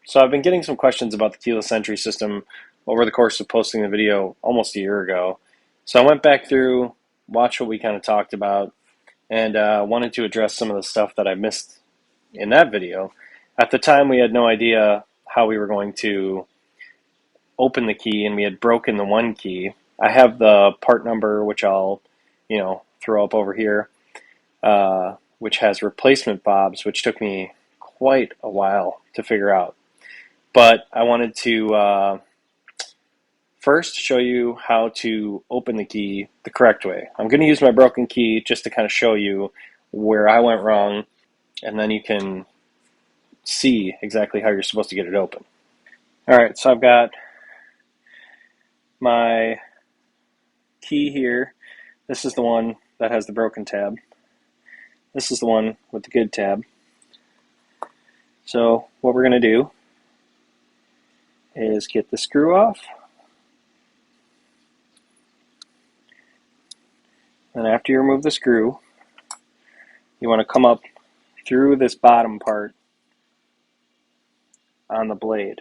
So I've been getting some questions about the keyless entry system over the course of posting the video almost a year ago. So I went back through, watched what we kind of talked about, and wanted to address some of the stuff that I missed in that video. At the time, we had no idea how we were going to open the key, and we had broken the one key. I have the part number, which I'll, throw up over here, which has replacement FOBs, which took me quite a while to figure out. But I wanted to first show you how to open the key the correct way. I'm going to use my broken key just to kind of show you where I went wrong, and then you can see exactly how you're supposed to get it open. All right, so I've got my key here. This is the one that has the broken tab. This is the one with the good tab. So what we're going to do is get the screw off. And after you remove the screw, you want to come up through this bottom part on the blade.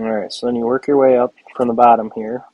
Alright, so then you work your way up from the bottom here.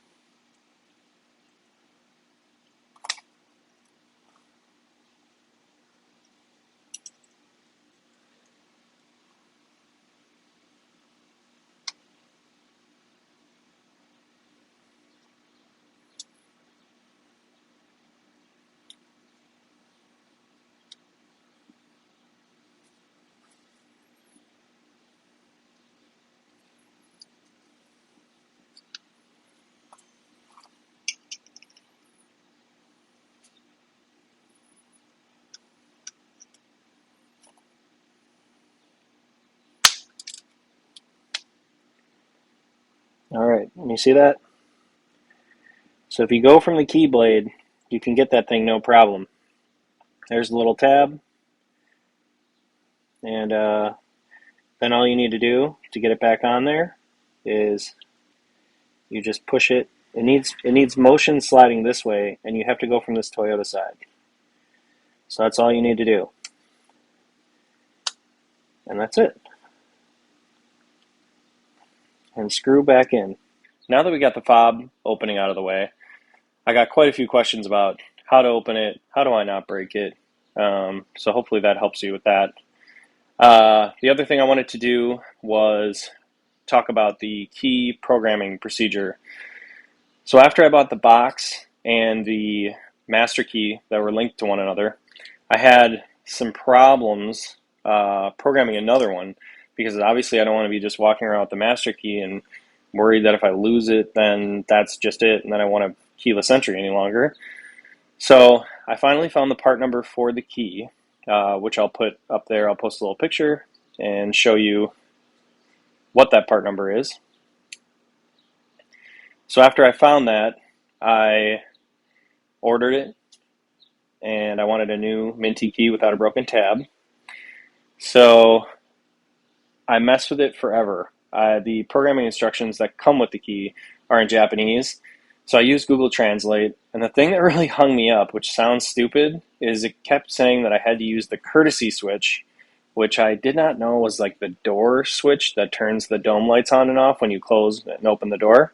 Alright, and you see that? So if you go from the key blade, you can get that thing no problem. There's the little tab, and then all you need to do to get it back on there is you just push it. It needs motion sliding this way, and you have to go from this Toyota side. So that's all you need to do. And that's it. And screw back in. Now that we got the fob opening out of the way, I got quite a few questions about how to open it, how do I not break it. So hopefully that helps you with that. The other thing I wanted to do was talk about the key programming procedure. So after I bought the box and the master key that were linked to one another, I had some problems programming another one, because obviously I don't want to be just walking around with the master key and worried that if I lose it, then that's just it, and then I want a keyless entry any longer. So I finally found the part number for the key, which I'll put up there. I'll post a little picture and show you what that part number is. So after I found that, I ordered it, and I wanted a new minty key without a broken tab. So I messed with it forever. The programming instructions that come with the key are in Japanese, so I used Google Translate, and the thing that really hung me up, which sounds stupid, is it kept saying that I had to use the courtesy switch, which I did not know was like the door switch that turns the dome lights on and off when you close and open the door.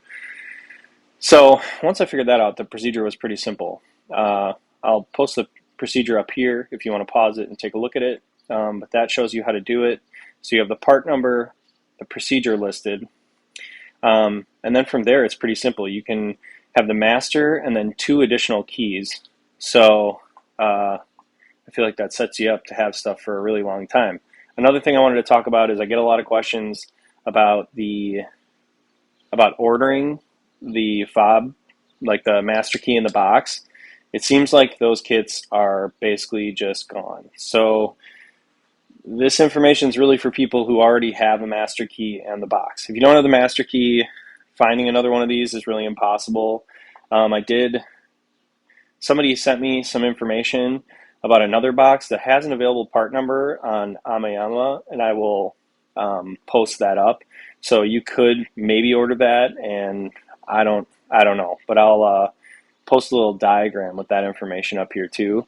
So once I figured that out, the procedure was pretty simple. I'll post the procedure up here if you want to pause it and take a look at it, but that shows you how to do it. So you have the part number, the procedure listed, and then from there it's pretty simple. You can have the master and then 2 additional keys. So I feel like that sets you up to have stuff for a really long time. Another thing I wanted to talk about is I get a lot of questions about ordering the fob, like the master key in the box. It seems like those kits are basically just gone. So this information is really for people who already have a master key and the box. If you don't have the master key, finding another one of these is really impossible. Somebody sent me some information about another box that has an available part number on Amayama, and I will post that up. So you could maybe order that, and I don't know, but I'll post a little diagram with that information up here too,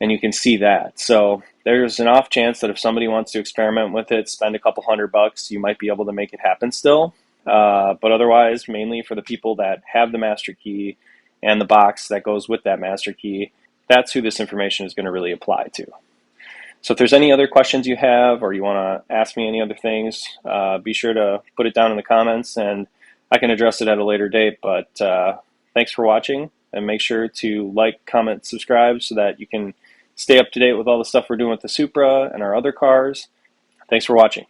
and you can see that. So there's an off chance that if somebody wants to experiment with it, spend a couple $100, you might be able to make it happen still. But otherwise, mainly for the people that have the master key and the box that goes with that master key, that's who this information is going to really apply to. So if there's any other questions you have, or you want to ask me any other things, be sure to put it down in the comments and I can address it at a later date. But thanks for watching, and make sure to like, comment, subscribe so that you can stay up to date with all the stuff we're doing with the Supra and our other cars. Thanks for watching.